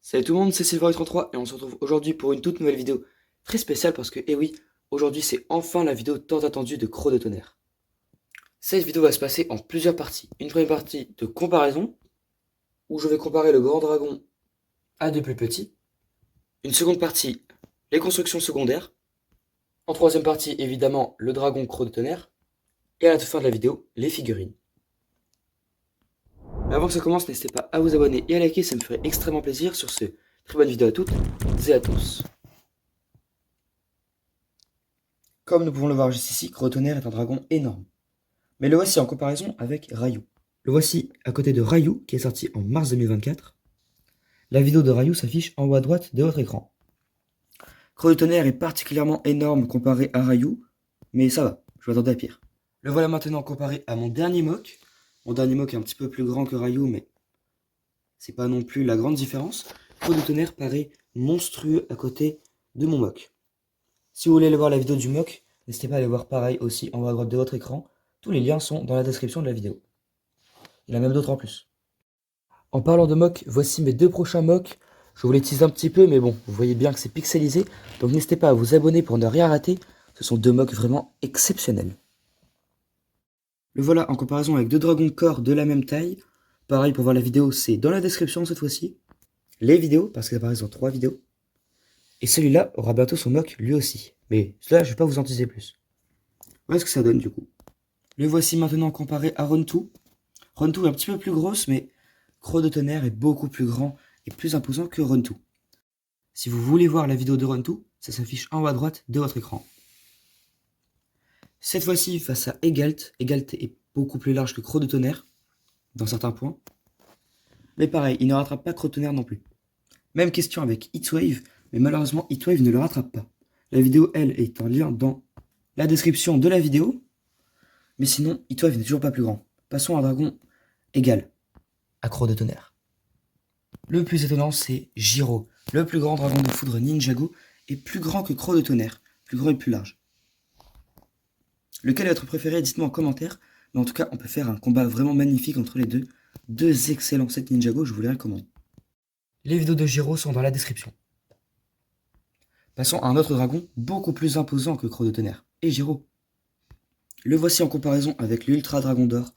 Salut tout le monde, c'est Sylvain33 et on se retrouve aujourd'hui pour une toute nouvelle vidéo très spéciale parce que, eh oui, aujourd'hui c'est enfin la vidéo tant attendue de Croc de Tonnerre. Cette vidéo va se passer en plusieurs parties. Une première partie de comparaison, où je vais comparer le grand dragon à de plus petits. Une seconde partie, les constructions secondaires. En troisième partie, évidemment, le dragon Croc de Tonnerre. Et à la toute fin de la vidéo, les figurines. Mais avant que ça commence, n'hésitez pas à vous abonner et à liker, ça me ferait extrêmement plaisir. Sur ce, très bonne vidéo à toutes et à tous. Comme nous pouvons le voir juste ici, Croc de Tonnerre est un dragon énorme. Mais le voici en comparaison avec Rayou. Le voici à côté de Rayou, qui est sorti en mars 2024. La vidéo de Rayou s'affiche en haut à droite de votre écran. Croc de Tonnerre est particulièrement énorme comparé à Rayou, mais ça va, je m'attendais à pire. Le voilà maintenant comparé à mon dernier mock. Mon dernier mock est un petit peu plus grand que Rayou, mais c'est pas non plus la grande différence. Croc de Tonnerre paraît monstrueux à côté de mon mock. Si vous voulez aller voir la vidéo du mock, n'hésitez pas à aller voir pareil aussi en haut à droite de votre écran. Tous les liens sont dans la description de la vidéo. Il y en a même d'autres en plus. En parlant de mock, voici mes deux prochains mocks. Je vous les tease un petit peu, mais bon, vous voyez bien que c'est pixelisé. Donc n'hésitez pas à vous abonner pour ne rien rater. Ce sont deux mocks vraiment exceptionnels. Le voilà en comparaison avec deux dragons corps de la même taille. Pareil, pour voir la vidéo, c'est dans la description cette fois-ci. Les vidéos, parce qu'elles apparaissent dans 3 vidéos. Et celui-là aura bientôt son mock lui aussi. Mais là, je ne vais pas vous en teaser plus. Voilà ce que ça donne du coup. Le voici maintenant comparé à Rontu. Rontu est un petit peu plus grosse, mais Croc de Tonnerre est beaucoup plus grand et plus imposant que Rontu. Si vous voulez voir la vidéo de Rontu, ça s'affiche en haut à droite de votre écran. Cette fois-ci, face à Egalt, Egalt est beaucoup plus large que Croc de Tonnerre, dans certains points. Mais pareil, il ne rattrape pas Croc de Tonnerre non plus. Même question avec Heatwave, mais malheureusement Heatwave ne le rattrape pas. La vidéo, elle, est en lien dans la description de la vidéo. Mais sinon, Heatwave n'est toujours pas plus grand. Passons à un dragon égal à Croc de Tonnerre. Le plus étonnant, c'est Giro, le plus grand dragon de foudre Ninjago, est plus grand que Croc de Tonnerre, plus grand et plus large. Lequel est votre préféré? Dites-moi en commentaire, mais en tout cas, on peut faire un combat vraiment magnifique entre les deux. Deux excellents sets Ninjago, je vous les recommande. Les vidéos de Giro sont dans la description. Passons à un autre dragon, beaucoup plus imposant que Croc de Tonnerre, et Giro. Le voici en comparaison avec l'Ultra Dragon d'Or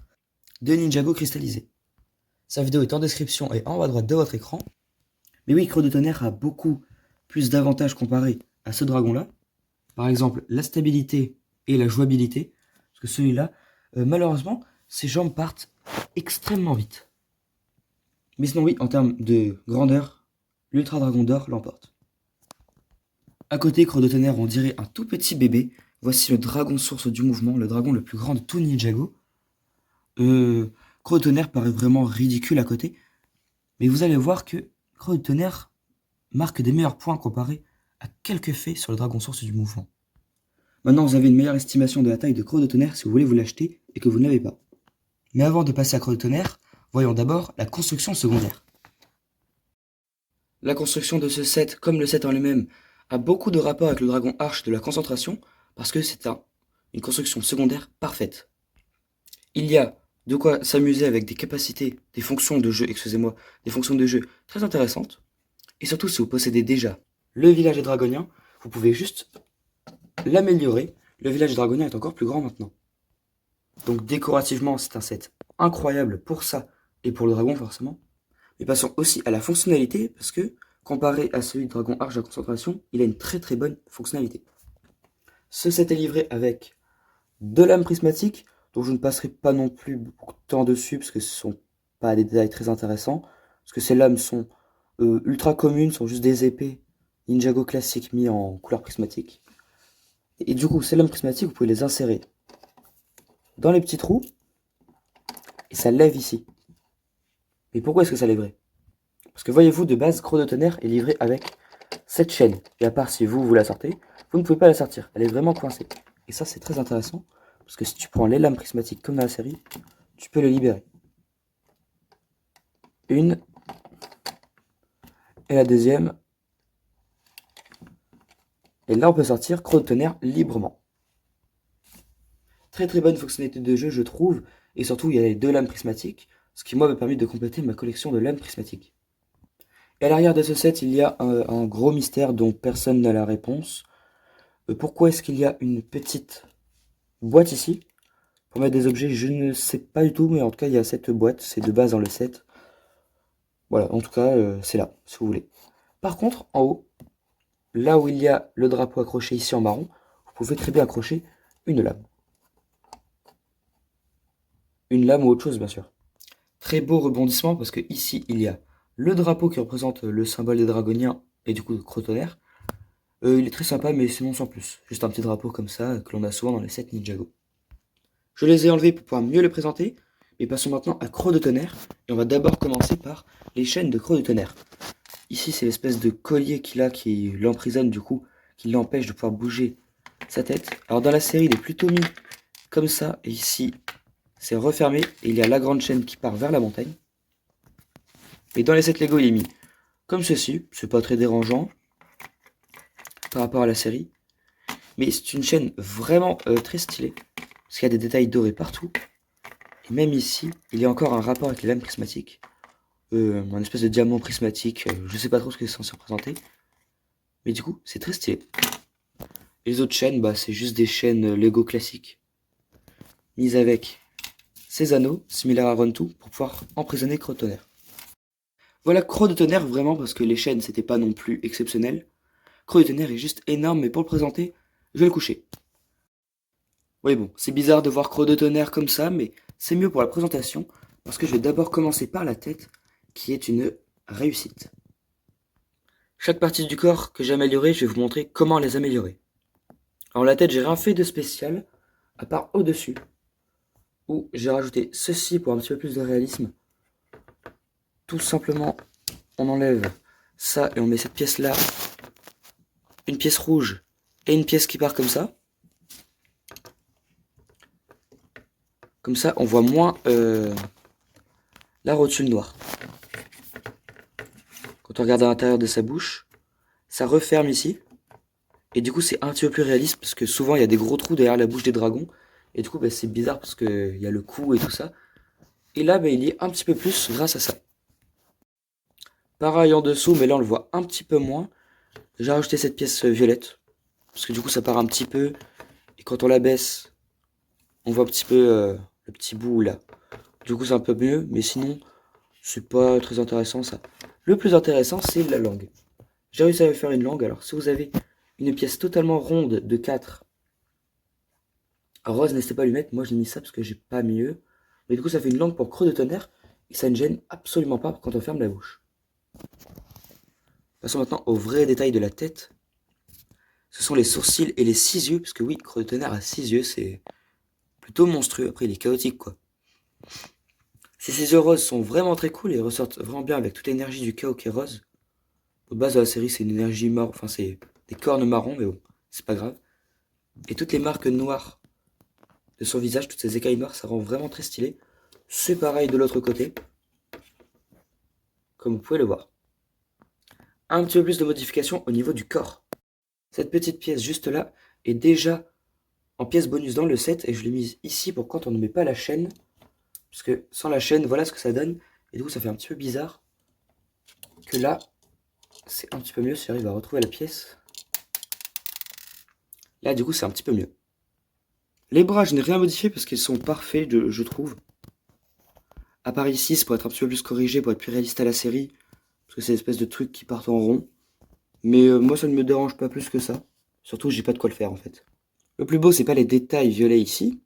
de Ninjago cristallisé. Sa vidéo est en description et en haut à droite de votre écran. Mais oui, Croc de Tonnerre a beaucoup plus d'avantages comparé à ce dragon-là. Par exemple, la stabilité et la jouabilité. Parce que celui-là, malheureusement, ses jambes partent extrêmement vite. Mais sinon, oui, en termes de grandeur, l'Ultra Dragon d'Or l'emporte. À côté, Croc de Tonnerre, on dirait un tout petit bébé. Voici le dragon source du mouvement, le dragon le plus grand de tout Ninjago. Croc de Tonnerre paraît vraiment ridicule à côté. Mais vous allez voir que Croc de Tonnerre marque des meilleurs points comparé à quelques faits sur le dragon source du mouvement. Maintenant, vous avez une meilleure estimation de la taille de Croc de Tonnerre si vous voulez vous l'acheter et que vous ne l'avez pas. Mais avant de passer à Croc de Tonnerre, voyons d'abord la construction secondaire. La construction de ce set, comme le set en lui-même, a beaucoup de rapport avec le dragon arche de la concentration parce que c'est une construction secondaire parfaite. Il y a de quoi s'amuser avec des capacités, des fonctions de jeu, excusez-moi, des fonctions de jeu très intéressantes. Et surtout, si vous possédez déjà le village des dragoniens, vous pouvez juste l'améliorer. Le village des dragoniens est encore plus grand maintenant. Donc décorativement, c'est un set incroyable pour ça et pour le dragon forcément. Mais passons aussi à la fonctionnalité, parce que comparé à celui du dragon arche de concentration, il a une très très bonne fonctionnalité. Ce set est livré avec deux lames prismatiques, dont je ne passerai pas non plus beaucoup de temps dessus, parce que ce ne sont pas des détails très intéressants, parce que ces lames sont ultra communes, sont juste des épées Ninjago classiques mis en couleur prismatique. Et du coup, ces lames prismatiques, vous pouvez les insérer dans les petits trous, et ça lève ici. Mais pourquoi est-ce que ça lèverait? Parce que voyez-vous, de base, Croc de Tonnerre est livré avec cette chaîne. Et à part si vous la sortez, vous ne pouvez pas la sortir. Elle est vraiment coincée. Et ça, c'est très intéressant. Parce que si tu prends les lames prismatiques comme dans la série, tu peux les libérer. Une. Et la deuxième. Et là, on peut sortir Croc de Tonnerre librement. Très très bonne fonctionnalité de jeu, je trouve. Et surtout, il y a les deux lames prismatiques. Ce qui, moi, m'a permis de compléter ma collection de lames prismatiques. Et à l'arrière de ce set, il y a un gros mystère dont personne n'a la réponse. Pourquoi est-ce qu'il y a une petite boîte ici pour mettre des objets? Je ne sais pas du tout, mais en tout cas, il y a cette boîte, c'est de base dans le set. Voilà, en tout cas, c'est là, si vous voulez. Par contre, en haut, là où il y a le drapeau accroché ici en marron, vous pouvez très bien accrocher une lame. Une lame ou autre chose, bien sûr. Très beau rebondissement parce que ici, il y a le drapeau qui représente le symbole des dragoniens et du coup de Crotonnerre. Il est très sympa, mais sinon sans plus. Juste un petit drapeau comme ça que l'on a souvent dans les sets Ninjago. Je les ai enlevés pour pouvoir mieux les présenter, mais passons maintenant à Croc de Tonnerre. Et on va d'abord commencer par les chaînes de Croc de Tonnerre. Ici, c'est l'espèce de collier qu'il a qui l'emprisonne du coup, qui l'empêche de pouvoir bouger sa tête. Alors dans la série, il est plutôt mis comme ça, et ici, c'est refermé, et il y a la grande chaîne qui part vers la montagne. Et dans les sets Lego, il est mis comme ceci, c'est pas très dérangeant par rapport à la série. Mais c'est une chaîne vraiment très stylée, parce qu'il y a des détails dorés partout. Et même ici, il y a encore un rapport avec les lames prismatiques. Un espèce de diamant prismatique, je sais pas trop ce que c'est censé représenter. Mais du coup, c'est très stylé. Et les autres chaînes, bah, c'est juste des chaînes Lego classiques. Mises avec ces anneaux, similaires à Run 2, pour pouvoir emprisonner Croc de Tonnerre. Voilà Croc de Tonnerre vraiment, parce que les chaînes, c'était pas non plus exceptionnel. Croc de Tonnerre est juste énorme, mais pour le présenter, je vais le coucher. Oui bon, c'est bizarre de voir Croc de Tonnerre comme ça, mais c'est mieux pour la présentation, parce que je vais d'abord commencer par la tête, qui est une réussite. Chaque partie du corps que j'ai améliorée, je vais vous montrer comment les améliorer. Alors la tête, j'ai rien fait de spécial, à part au-dessus, où j'ai rajouté ceci pour un petit peu plus de réalisme. Tout simplement, on enlève ça et on met cette pièce-là, une pièce rouge et une pièce qui part comme ça. Comme ça, on voit moins la rotule noire. Quand on regarde à l'intérieur de sa bouche, ça referme ici. Et du coup, c'est un petit peu plus réaliste parce que souvent, il y a des gros trous derrière la bouche des dragons. Et du coup, bah, c'est bizarre parce qu'il y a le cou et tout ça. Et là, bah, il y est un petit peu plus grâce à ça. Pareil en dessous, mais là, on le voit un petit peu moins. J'ai rajouté cette pièce violette. Parce que du coup, ça part un petit peu. Et quand on la baisse, on voit un petit peu le petit bout là. Du coup, c'est un peu mieux. Mais sinon, c'est pas très intéressant ça. Le plus intéressant, c'est la langue. J'ai réussi à faire une langue. Alors, si vous avez une pièce totalement ronde de 4 rose, n'hésitez pas à lui mettre. Moi, j'ai mis ça parce que j'ai pas mieux. Mais du coup, ça fait une langue pour Croc de Tonnerre. Et ça ne gêne absolument pas quand on ferme la bouche. Passons maintenant au vrai détail de la tête. Ce sont les sourcils et les 6 yeux. Parce que oui, Croc de Tonnerre a 6 yeux. C'est plutôt monstrueux. Après, il est chaotique, quoi. Ces 6 yeux roses sont vraiment très cool et ressortent vraiment bien avec toute l'énergie du chaos qui est rose. De base de la série, c'est une énergie marron. Enfin, c'est des cornes marron, mais bon, c'est pas grave. Et toutes les marques noires de son visage, toutes ces écailles noires, ça rend vraiment très stylé. C'est pareil de l'autre côté, comme vous pouvez le voir. Un petit peu plus de modification au niveau du corps. Cette petite pièce juste là est déjà en pièce bonus dans le set et je l'ai mise ici pour quand on ne met pas la chaîne. Parce que sans la chaîne, voilà ce que ça donne. Et du coup, ça fait un petit peu bizarre. Que là, c'est un petit peu mieux si j'arrive à retrouver la pièce. Là, du coup, c'est un petit peu mieux. Les bras, je n'ai rien modifié parce qu'ils sont parfaits, je trouve. À part ici, c'est pour être un petit peu plus corrigé, pour être plus réaliste à la série. Parce que c'est l'espèce de truc qui partent en rond. Mais moi, ça ne me dérange pas plus que ça. Surtout, j'ai pas de quoi le faire, en fait. Le plus beau, c'est pas les détails violets ici,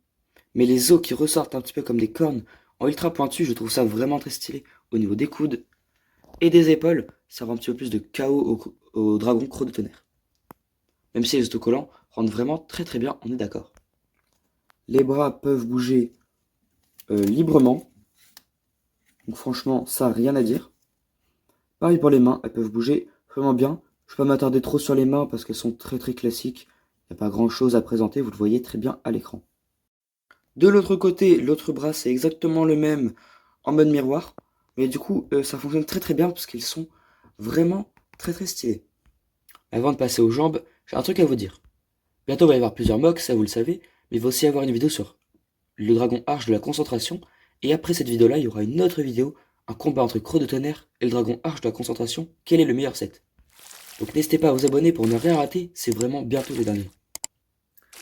mais les os qui ressortent un petit peu comme des cornes en ultra pointu, je trouve ça vraiment très stylé. Au niveau des coudes et des épaules, ça rend un petit peu plus de chaos au dragon Croc de Tonnerre. Même si les autocollants rendent vraiment très très bien, on est d'accord. Les bras peuvent bouger librement. Donc franchement, ça, rien à dire. Pareil pour les mains, elles peuvent bouger vraiment bien. Je ne vais pas m'attarder trop sur les mains parce qu'elles sont très très classiques. Il n'y a pas grand chose à présenter, vous le voyez très bien à l'écran. De l'autre côté, l'autre bras, c'est exactement le même en mode miroir. Mais du coup, ça fonctionne très très bien parce qu'ils sont vraiment très très stylés. Avant de passer aux jambes, j'ai un truc à vous dire. Bientôt, il va y avoir plusieurs mocks, ça vous le savez. Mais il va aussi y avoir une vidéo sur le dragon arche de la concentration. Et après cette vidéo-là, il y aura une autre vidéo un combat entre Croc de Tonnerre et le dragon Arche de la Concentration. Quel est le meilleur set? Donc n'hésitez pas à vous abonner pour ne rien rater, c'est vraiment bientôt les derniers.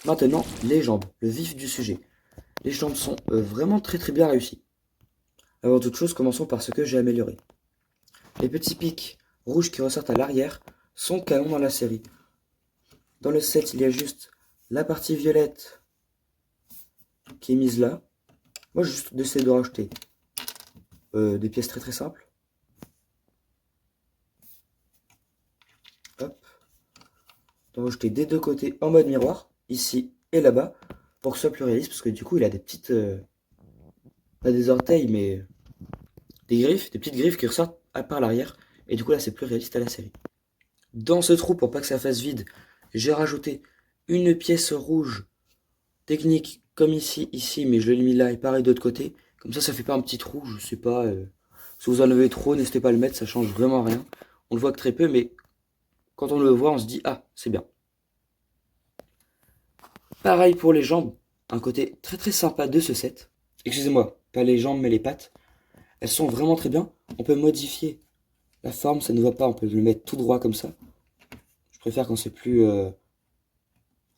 Maintenant, les jambes, le vif du sujet. Les jambes sont vraiment très bien réussies. Avant toute chose, commençons par ce que j'ai amélioré. Les petits pics rouges qui ressortent à l'arrière sont canons dans la série. Dans le set, il y a juste la partie violette qui est mise là. Moi, j'ai juste décidé de rajouter des pièces très simples. Hop. De rajouter des deux côtés en mode miroir, ici et là-bas, pour que ce soit plus réaliste, parce que du coup, il a des petites... pas des orteils, mais des griffes, des petites griffes qui ressortent par l'arrière. Et du coup, là, c'est plus réaliste à la série. Dans ce trou, pour pas que ça fasse vide, j'ai rajouté une pièce rouge technique comme ici, mais je l'ai mis là et pareil de l'autre côté. Comme ça fait pas un petit trou, je sais pas. Si vous en avez trop, n'hésitez pas à le mettre, ça change vraiment rien. On le voit que très peu, mais quand on le voit, on se dit, ah, c'est bien. Pareil pour les jambes, un côté très sympa de ce set. Excusez-moi, pas les jambes, mais les pattes. Elles sont vraiment très bien. On peut modifier la forme, ça ne va pas, on peut le mettre tout droit comme ça. Je préfère quand c'est plus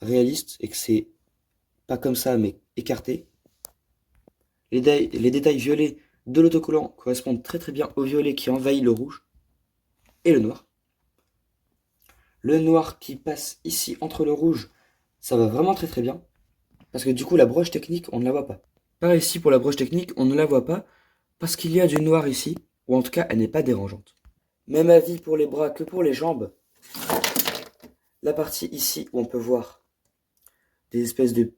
réaliste et que c'est pas comme ça, mais écarté. Les détails violets de l'autocollant correspondent très bien au violet qui envahit le rouge et le noir. Le noir qui passe ici entre le rouge, ça va vraiment très bien. Parce que du coup, la broche technique, on ne la voit pas. Pareil ici pour la broche technique, on ne la voit pas parce qu'il y a du noir ici, ou en tout cas, elle n'est pas dérangeante. Même avis pour les bras que pour les jambes. La partie ici où on peut voir des espèces de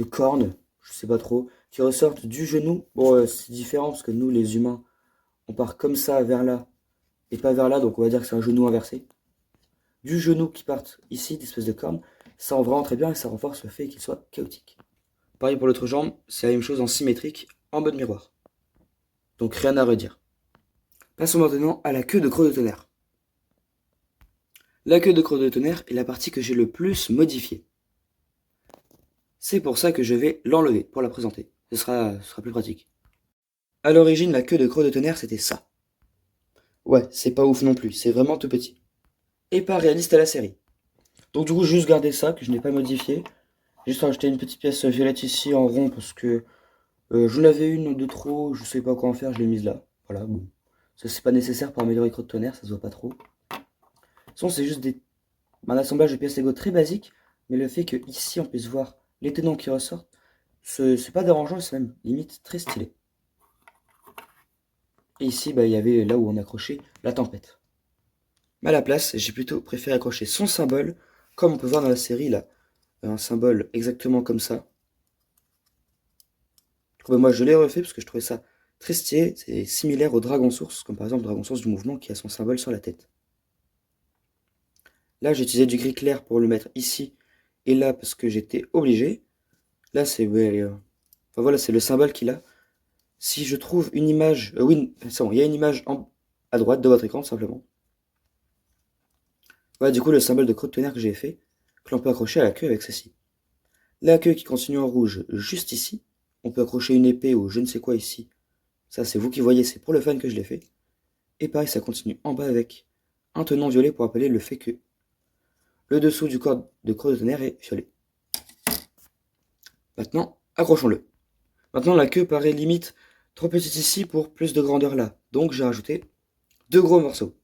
cornes, je sais pas trop, qui ressortent du genou. Bon, c'est différent parce que nous, les humains, on part comme ça vers là et pas vers là, donc on va dire que c'est un genou inversé. Du genou qui partent ici, d'espèces de cornes, ça rend vraiment très bien et ça renforce le fait qu'il soit chaotique. Pareil pour l'autre jambe, c'est la même chose en symétrique, en mode miroir. Donc rien à redire. Passons maintenant à la queue de Croc de Tonnerre. La queue de Croc de Tonnerre est la partie que j'ai le plus modifiée. C'est pour ça que je vais l'enlever pour la présenter. Ce sera plus pratique. À l'origine, la queue de Croc de Tonnerre, c'était ça. Ouais, c'est pas ouf non plus, c'est vraiment tout petit. Et pas réaliste à la série. Donc du coup, j'ai juste gardé ça, que je n'ai pas modifié. J'ai juste rajouté une petite pièce violette ici en rond, parce que j'en avais une de trop, je sais pas quoi en faire, je l'ai mise là. Voilà, bon. Ça, c'est pas nécessaire pour améliorer Croc de Tonnerre, ça se voit pas trop. Sinon, c'est juste un assemblage de pièces Lego très basique, mais le fait que ici on puisse voir les tenants qui ressortent, c'est pas dérangeant, c'est même limite très stylé. Et ici, il y avait là où on accrochait la tempête. Mais à la place, j'ai plutôt préféré accrocher son symbole, comme on peut voir dans la série là. Un symbole exactement comme ça. Moi, je l'ai refait parce que je trouvais ça très stylé. C'est similaire au dragon source, comme par exemple le dragon source du mouvement qui a son symbole sur la tête. Là, j'ai utilisé du gris clair pour le mettre ici et là parce que j'étais obligé. Là, c'est enfin, voilà, c'est le symbole qu'il a. Si je trouve une image, oui, c'est bon, il y a une image à droite de votre écran, tout simplement. Voilà, du coup, le symbole de Croc de Tonnerre que j'ai fait, que l'on peut accrocher à la queue avec ceci. La queue qui continue en rouge juste ici. On peut accrocher une épée ou je ne sais quoi ici. Ça, c'est vous qui voyez, c'est pour le fun que je l'ai fait. Et pareil, ça continue en bas avec un tenant violet pour rappeler le fait que le dessous du corps de Croc de Tonnerre est violet. Maintenant, accrochons-le. Maintenant, la queue paraît limite trop petite ici pour plus de grandeur là. Donc, j'ai rajouté deux gros morceaux.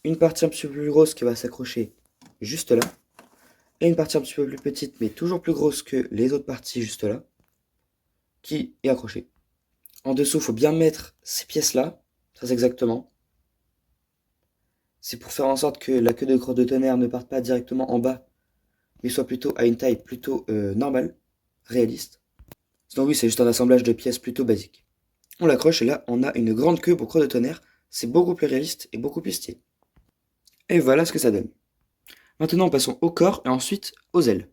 Une partie un petit peu plus grosse qui va s'accrocher juste là. Et une partie un petit peu plus petite, mais toujours plus grosse que les autres parties juste là, qui est accrochée. En dessous, il faut bien mettre ces pièces-là, très exactement. C'est pour faire en sorte que la queue de Croc de Tonnerre ne parte pas directement en bas, mais soit plutôt à une taille plutôt normale, réaliste. Sinon oui, c'est juste un assemblage de pièces plutôt basique. On l'accroche et là, on a une grande queue pour Croc de Tonnerre. C'est beaucoup plus réaliste et beaucoup plus stylé. Et voilà ce que ça donne. Maintenant, passons au corps et ensuite aux ailes.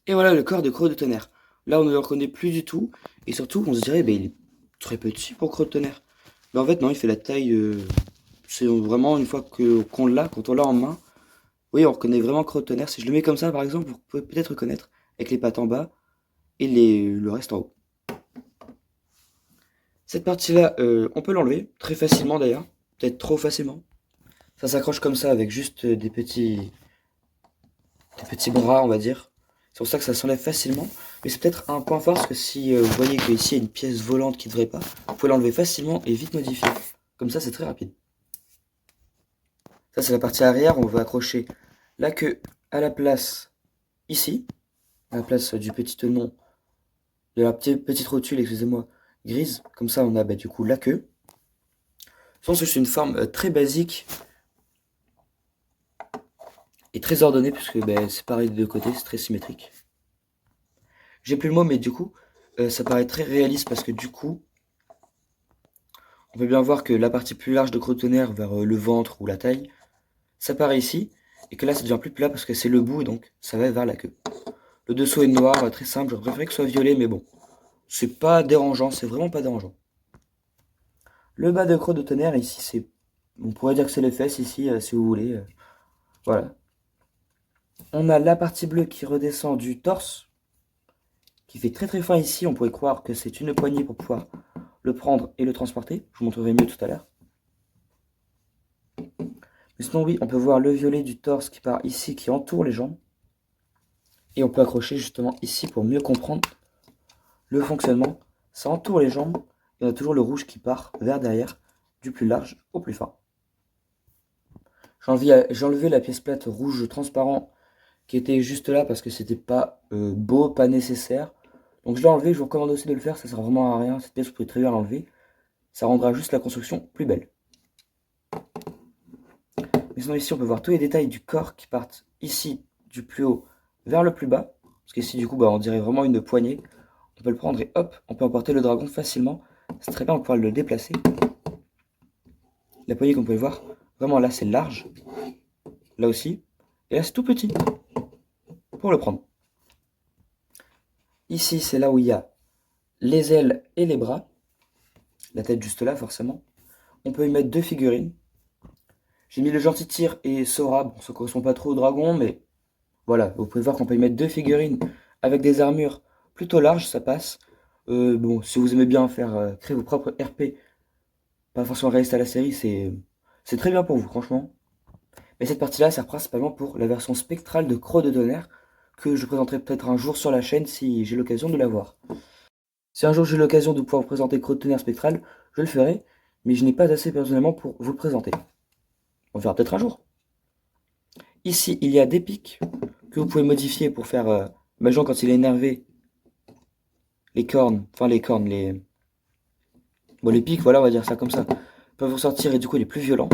Et voilà le corps de Croc de Tonnerre. Là, on ne le reconnaît plus du tout. Et surtout, on se dirait, il est très petit pour Croc de Tonnerre. Mais en fait, non, il fait la taille... c'est vraiment une fois qu'on l'a, quand on l'a en main. Oui, on reconnaît vraiment Croc de Tonnerre. Si je le mets comme ça, par exemple, vous pouvez peut-être reconnaître avec les pattes en bas et le reste en haut. Cette partie-là, on peut l'enlever très facilement d'ailleurs, peut-être trop facilement. Ça s'accroche comme ça avec juste des petits bras, on va dire. C'est pour ça que ça s'enlève facilement. Mais c'est peut-être un point fort parce que si vous voyez qu'ici il y a une pièce volante qui ne devrait pas, vous pouvez l'enlever facilement et vite modifier. Comme ça, c'est très rapide. Ça, c'est la partie arrière. On va accrocher la queue à la place ici, à la place du petit tenon, de la petite rotule, excusez-moi, grise. Comme ça, on a du coup la queue. Je pense que c'est une forme très basique et très ordonnée puisque c'est pareil des deux côtés, c'est très symétrique. J'ai plus le mot, mais du coup, ça paraît très réaliste parce que du coup, on peut bien voir que la partie plus large de Crotonnerre vers le ventre ou la taille, ça paraît ici, et que là ça devient plus plat parce que c'est le bout, donc ça va vers la queue. Le dessous est noir, très simple, j'aurais préféré que ce soit violet, mais bon, c'est pas dérangeant, c'est vraiment pas dérangeant. Le bas de Crotonnerre, ici, on pourrait dire que c'est les fesses, ici, si vous voulez. Voilà. On a la partie bleue qui redescend du torse, qui fait très très fin ici, on pourrait croire que c'est une poignée pour pouvoir le prendre et le transporter. Je vous montrerai mieux tout à l'heure. Mais sinon oui, on peut voir le violet du torse qui part ici, qui entoure les jambes. Et on peut accrocher justement ici pour mieux comprendre le fonctionnement. Ça entoure les jambes et on a toujours le rouge qui part vers derrière, du plus large au plus fin. J'ai enlevé la pièce plate rouge transparent qui était juste là parce que c'était pas beau, pas nécessaire. Donc je l'ai enlevé, je vous recommande aussi de le faire, ça sert vraiment à rien. Cette pièce, vous pouvez très bien l'enlever. Ça rendra juste la construction plus belle. Mais sinon ici, on peut voir tous les détails du corps qui partent ici, du plus haut vers le plus bas. Parce qu'ici, du coup, on dirait vraiment une poignée. On peut le prendre et hop, on peut emporter le dragon facilement. C'est très bien, on pourra le déplacer. La poignée, comme vous pouvez voir, vraiment là, c'est large. Là aussi. Et là, c'est tout petit pour le prendre. Ici, c'est là où il y a les ailes et les bras. La tête juste là, forcément. On peut y mettre deux figurines. J'ai mis le gentil tir et Sora. Bon, ça correspond pas trop au dragon, mais voilà. Vous pouvez voir qu'on peut y mettre deux figurines avec des armures plutôt larges, ça passe. Bon, si vous aimez bien faire créer vos propres RP, pas forcément réaliste à la série, c'est très bien pour vous, franchement. Mais cette partie-là sert principalement pour la version spectrale de Croc de Tonnerre, que je présenterai peut-être un jour sur la chaîne si j'ai l'occasion de la voir. Si un jour j'ai l'occasion de pouvoir vous présenter Croc de Tonnerre spectral, je le ferai, mais je n'ai pas assez personnellement pour vous le présenter. On verra peut-être un jour. Ici, il y a des pics que vous pouvez modifier pour faire, imaginons quand il est énervé, les cornes, bon, les pics, voilà, on va dire ça comme ça, peuvent ressortir et du coup il est plus violent.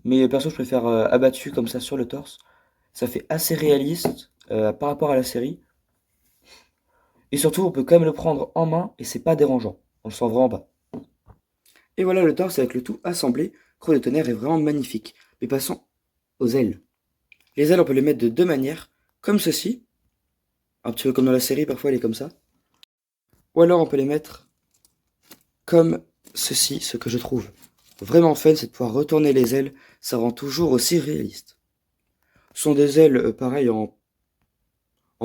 Mais perso, je préfère abattu comme ça sur le torse. Ça fait assez réaliste par rapport à la série. Et surtout, on peut quand même le prendre en main et c'est pas dérangeant. On le sent vraiment pas. Et voilà le torse avec le tout assemblé. Croc de Tonnerre est vraiment magnifique. Mais passons aux ailes. Les ailes, on peut les mettre de deux manières, comme ceci. Un petit peu comme dans la série, parfois elle est comme ça. Ou alors on peut les mettre comme ceci, ce que je trouve vraiment fun, c'est de pouvoir retourner les ailes. Ça rend toujours aussi réaliste. Ce sont des ailes, pareil, en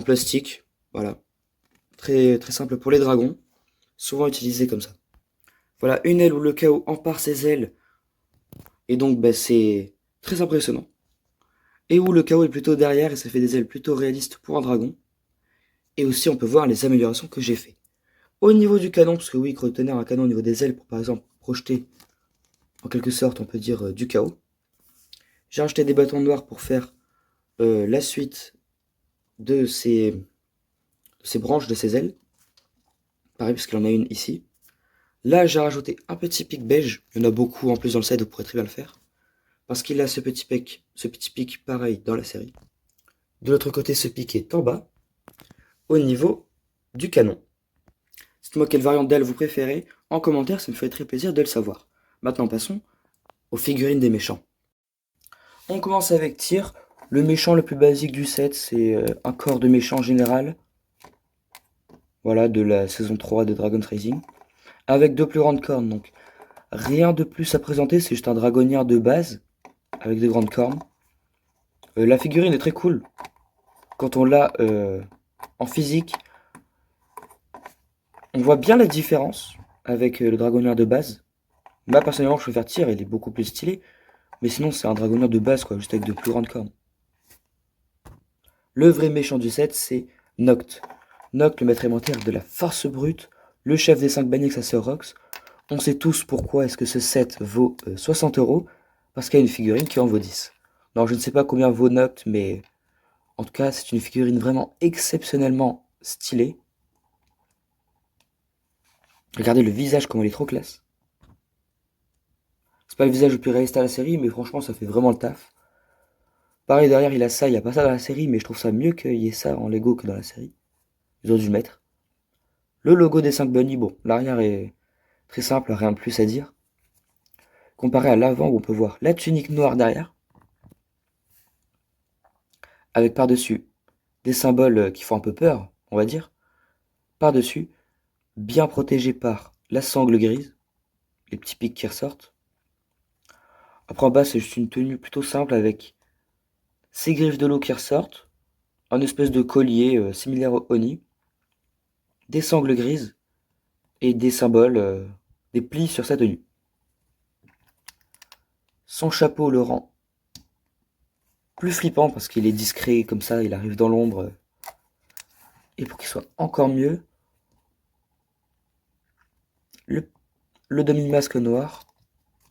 plastique. Voilà. Très, très simple pour les dragons. Souvent utilisé comme ça. Voilà, une aile où le chaos empare ses ailes. Et donc, c'est très impressionnant. Et où le chaos est plutôt derrière et ça fait des ailes plutôt réalistes pour un dragon. Et aussi, on peut voir les améliorations que j'ai fait. Au niveau du canon, parce que oui, Croc de Tonnerre a un canon au niveau des ailes pour par exemple projeter, en quelque sorte, on peut dire du chaos. J'ai rajouté des bâtons noirs pour faire la suite de ces branches de ses ailes. Pareil, parce qu'il en a une ici. Là, j'ai rajouté un petit pic beige. Il y en a beaucoup en plus dans le side, vous pourrez très bien le faire. Parce qu'il a ce petit pic pareil dans la série. De l'autre côté, ce pic est en bas, au niveau du canon. Dites-moi quelle variante d'aile vous préférez en commentaire, ça me ferait très plaisir de le savoir. Maintenant, passons aux figurines des méchants. On commence avec Tyr. Le méchant le plus basique du set, c'est un corps de méchant général. Voilà, de la saison 3 de Dragon's Rising. Avec deux plus grandes cornes, donc rien de plus à présenter, c'est juste un dragonnière de base, avec de grandes cornes. La figurine est très cool. Quand on l'a en physique, on voit bien la différence. avec le dragonnier de base. Moi personnellement je préfère Tyr, il est beaucoup plus stylé. Mais sinon c'est un dragonnier de base quoi, juste avec de plus grandes cornes. Le vrai méchant du set c'est Noct. Noct, le maître élémentaire de la force brute, le chef des 5 bannis avec sa sœur Rox. On sait tous pourquoi est-ce que ce set vaut 60 €, parce qu'il y a une figurine qui en vaut 10. Non, je ne sais pas combien vaut Noct, mais en tout cas, c'est une figurine vraiment exceptionnellement stylée. Regardez le visage, comment il est trop classe. C'est pas le visage le plus réaliste à la série, mais franchement, ça fait vraiment le taf. Pareil, derrière, il a ça, il n'y a pas ça dans la série, mais je trouve ça mieux qu'il y ait ça en Lego que dans la série. Ils ont dû le mettre. Le logo des 5 bunnies, bon, l'arrière est très simple, rien de plus à dire. Comparé à l'avant où on peut voir la tunique noire derrière, avec par-dessus des symboles qui font un peu peur, on va dire. Par-dessus, bien protégé par la sangle grise, les petits pics qui ressortent. Après en bas, c'est juste une tenue plutôt simple avec ces griffes de l'eau qui ressortent, un espèce de collier similaire au Oni, des sangles grises et des symboles, des plis sur sa tenue. Son chapeau le rend plus flippant parce qu'il est discret comme ça, il arrive dans l'ombre. Et pour qu'il soit encore mieux, le demi-masque noir,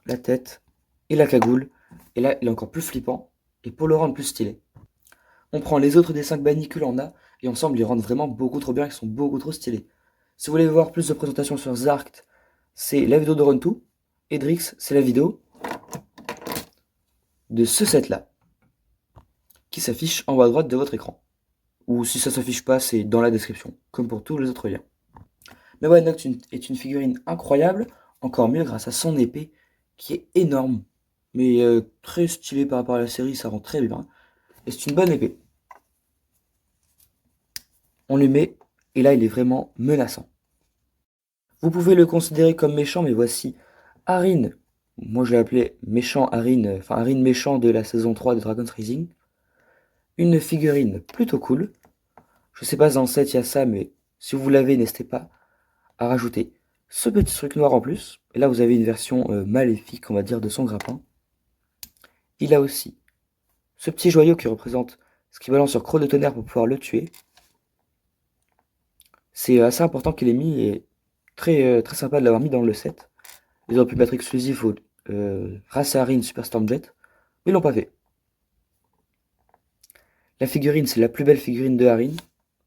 la tête et la cagoule. Et là, il est encore plus flippant. Et pour le rendre plus stylé, on prend les autres des 5 bannis que l'on a, et ensemble, ils rendent vraiment beaucoup trop bien, ils sont beaucoup trop stylés. Si vous voulez voir plus de présentations sur Zarkt, c'est la vidéo de Run2. Et Drix, c'est la vidéo de ce set-là, qui s'affiche en haut à droite de votre écran. Ou si ça s'affiche pas, c'est dans la description, comme pour tous les autres liens. Mais ouais, Noct est une figurine incroyable, encore mieux grâce à son épée, qui est énorme, mais très stylée par rapport à la série, ça rend très bien. Et c'est une bonne épée. On lui met, et là il est vraiment menaçant. Vous pouvez le considérer comme méchant, mais voici Arin. Moi je l'ai appelé méchant Arin, enfin Arin méchant de la saison 3 de Dragon's Rising. Une figurine plutôt cool. Je sais pas si dans le set il y a ça, mais si vous l'avez, n'hésitez pas à rajouter ce petit truc noir en plus. Et là vous avez une version maléfique, on va dire, de son grappin. Il a aussi ce petit joyau qui représente ce qui balance sur Croc de Tonnerre pour pouvoir le tuer. C'est assez important qu'il ait mis et très, très sympa de l'avoir mis dans le set. Ils auraient pu mettre exclusif au Race Arin Super Stormjet, mais ils l'ont pas fait. La figurine, c'est la plus belle figurine de Arin.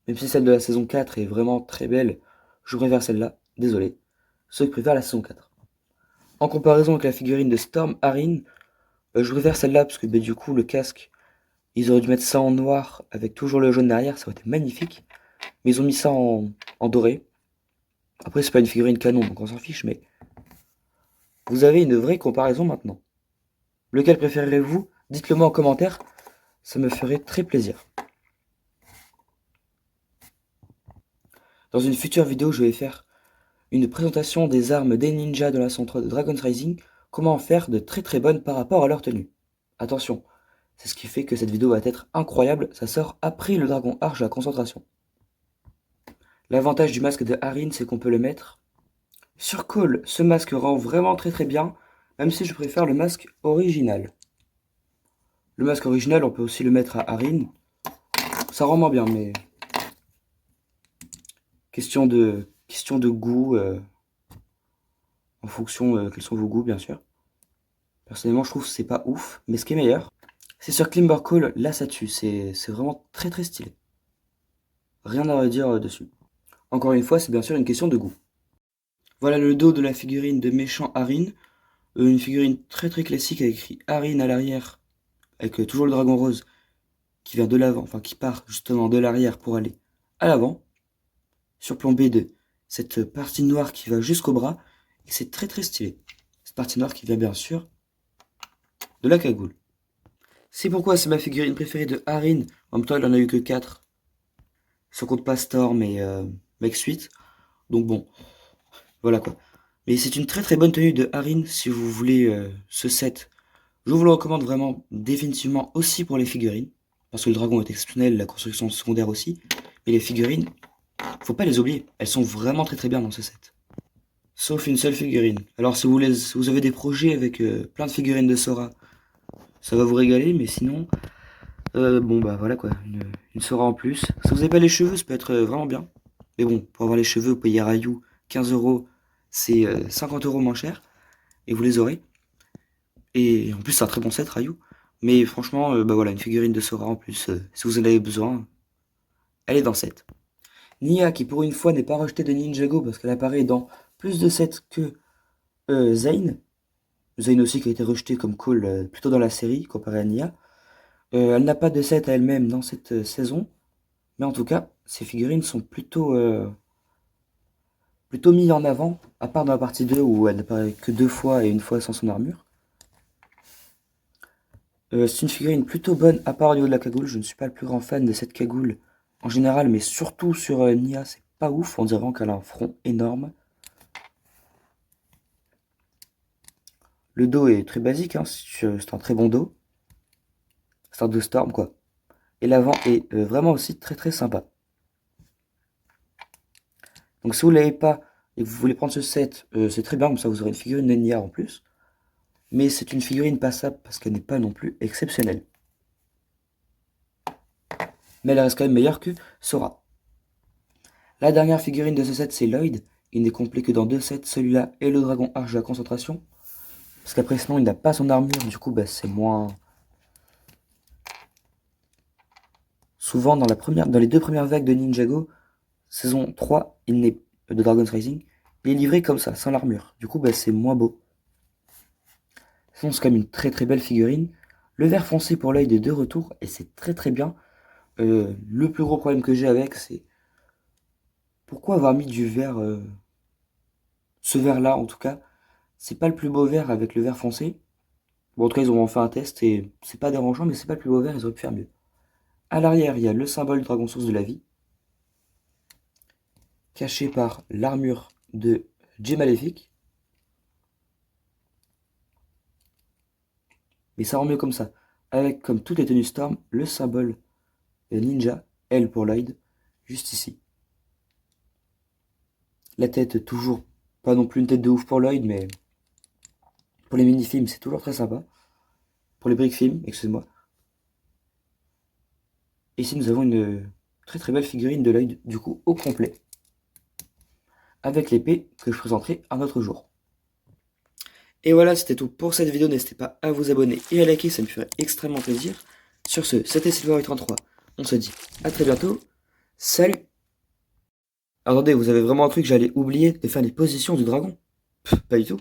Même si celle de la saison 4 est vraiment très belle, je préfère celle-là, désolé. Ceux qui préfèrent la saison 4. En comparaison avec la figurine de Storm Arin, je préfère celle-là parce que du coup le casque, ils auraient dû mettre ça en noir avec toujours le jaune derrière, ça aurait été magnifique. Mais ils ont mis ça en doré. Après c'est pas une figurine canon donc on s'en fiche, mais vous avez une vraie comparaison maintenant. Lequel préférez-vous? Dites-le moi en commentaire, ça me ferait très plaisir. Dans une future vidéo, je vais faire une présentation des armes des ninjas de la saison 3 de Dragon's Rising, comment en faire de très très bonnes par rapport à leur tenue. Attention, c'est ce qui fait que cette vidéo va être incroyable, ça sort après le dragon arche de la concentration. L'avantage du masque de Arin, c'est qu'on peut le mettre sur Cole. Ce masque rend vraiment très très bien, même si je préfère le masque original. Le masque original, on peut aussi le mettre à Arin. Ça rend moins bien, mais question de goût, en fonction quels sont vos goûts, bien sûr. Personnellement, je trouve que c'est pas ouf, mais ce qui est meilleur, c'est sur Climber Call, là ça tue, c'est vraiment très très stylé. Rien à redire dessus. Encore une fois, c'est bien sûr une question de goût. Voilà le dos de la figurine de méchant Arin. Une figurine très très classique avec écrit Arin à l'arrière, avec toujours le dragon rose qui vient de l'avant, enfin qui part justement de l'arrière pour aller à l'avant, surplombé de cette partie noire qui va jusqu'au bras, et c'est très très stylé. Cette partie noire qui vient bien sûr de la cagoule. C'est pourquoi c'est ma figurine préférée de Arin. En même temps, il en a eu que 4. Ça compte pas Storm et Mech Suite. Donc bon, voilà quoi. Mais c'est une très très bonne tenue de Arin si vous voulez ce set. Je vous le recommande vraiment définitivement aussi pour les figurines. Parce que le dragon est exceptionnel, la construction secondaire aussi. Mais les figurines, faut pas les oublier. Elles sont vraiment très très bien dans ce set. sauf une seule figurine. Alors si vous avez des projets avec plein de figurines de Sora, ça va vous régaler, mais sinon, bon bah voilà quoi, une Sora en plus. Si vous n'avez pas les cheveux, ça peut être vraiment bien. Mais bon, pour avoir les cheveux, vous payez Ryu 15 €, c'est 50 € moins cher, et vous les aurez. Et en plus, c'est un très bon set, Ryu. Mais franchement, bah voilà, une figurine de Sora en plus, si vous en avez besoin, elle est dans le set. Nia, qui pour une fois n'est pas rejetée de Ninjago parce qu'elle apparaît dans plus de sets que Zane. Zane aussi qui a été rejeté comme Cole plutôt dans la série comparé à Nia. Elle n'a pas de set à elle-même dans cette saison. Mais en tout cas, ses figurines sont plutôt mis en avant, à part dans la partie 2 où elle n'apparaît que 2 fois et une fois sans son armure. C'est une figurine plutôt bonne, à part au niveau de la cagoule. Je ne suis pas le plus grand fan de cette cagoule en général, mais surtout sur Nia, c'est pas ouf. On dirait qu'elle a un front énorme. Le dos est très basique, hein, c'est un très bon dos. C'est un dos Storm, quoi. Et l'avant est vraiment aussi très très sympa. Donc si vous ne l'avez pas et que vous voulez prendre ce set, c'est très bien, comme ça vous aurez une figurine de Nia en plus. Mais c'est une figurine passable parce qu'elle n'est pas non plus exceptionnelle. Mais elle reste quand même meilleure que Sora. La dernière figurine de ce set, c'est Lloyd. Il n'est complet que dans 2 sets, celui-là et le dragon arche de la concentration. Parce qu'après sinon il n'a pas son armure, du coup bah, c'est moins... Souvent dans les 2 premières vagues de Ninjago, saison 3, de Dragon's Rising, il est livré comme ça, sans l'armure. Du coup bah, c'est moins beau. Sinon c'est quand même une très très belle figurine. Le vert foncé pour Lloyd est de retour et c'est très très bien. Le plus gros problème que j'ai avec, c'est pourquoi avoir mis du vert, ce vert là en tout cas, c'est pas le plus beau vert avec le vert foncé. Bon, en tout cas ils ont fait un test et c'est pas dérangeant, mais c'est pas le plus beau vert, ils auraient pu faire mieux. À l'arrière il y a le symbole du dragon source de la vie, caché par l'armure de J Maléfique. Mais ça rend mieux comme ça, avec comme toutes les tenues Storm, le symbole ninja, L pour Lloyd, juste ici. La tête, toujours pas non plus une tête de ouf pour Lloyd, mais pour les mini-films, c'est toujours très sympa. Pour les brick-films, excusez-moi. Et ici, nous avons une très très belle figurine de Lloyd, du coup, au complet. Avec l'épée que je présenterai un autre jour. Et voilà, c'était tout pour cette vidéo. N'hésitez pas à vous abonner et à liker, ça me ferait extrêmement plaisir. Sur ce, c'était Silver833. On se dit à très bientôt. Salut! Attendez, vous avez vraiment un truc, j'allais oublier de faire les positions du dragon. Pas du tout.